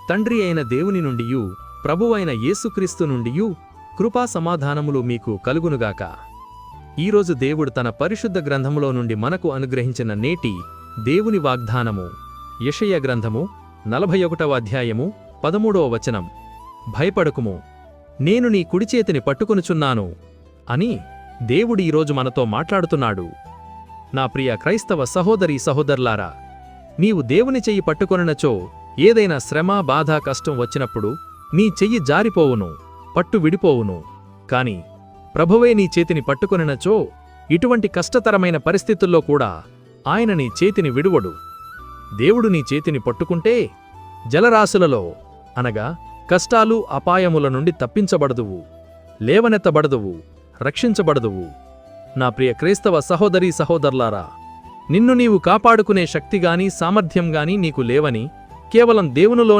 తండ్రి అయిన దేవుని నుండియు ప్రభువైన యేసుక్రీస్తు నుండియు కృపా సమాధానములు మీకు కలుగునుగాక. ఈరోజు దేవుడు తన పరిశుద్ధ గ్రంథములో నుండి మనకు అనుగ్రహించిన నేటి దేవుని వాగ్దానము యెషయా గ్రంథము 41వ అధ్యాయము 13వ వచనం. భయపడకుము, నేను నీ కుడిచేతిని పట్టుకొనుచున్నాను అని దేవుడు ఈరోజు మనతో మాట్లాడుతున్నాడు. నా ప్రియ క్రైస్తవ సహోదరీ సహోదరులారా, నీవు దేవుని చెయ్యి పట్టుకొనునచో ఏదైనా శ్రమ, బాధ, కష్టం వచ్చినప్పుడు నీ చెయ్యి జారిపోవును, పట్టు విడిపోవును. కాని ప్రభువే నీ చేతిని పట్టుకొనినచో ఇటువంటి కష్టతరమైన పరిస్థితుల్లో కూడా ఆయన నీ చేతిని విడువడు. దేవుడు నీ చేతిని పట్టుకుంటే జలరాశులలో అనగా కష్టాలు, అపాయముల నుండి తప్పించబడదువు, లేవనెత్తబడదువు, రక్షించబడదువు. నా ప్రియ క్రైస్తవ సహోదరీ సహోదరులారా, నిన్ను నీవు కాపాడుకునే శక్తిగాని సామర్థ్యంగాని నీకు లేవని కేవలం దేవునిలోనే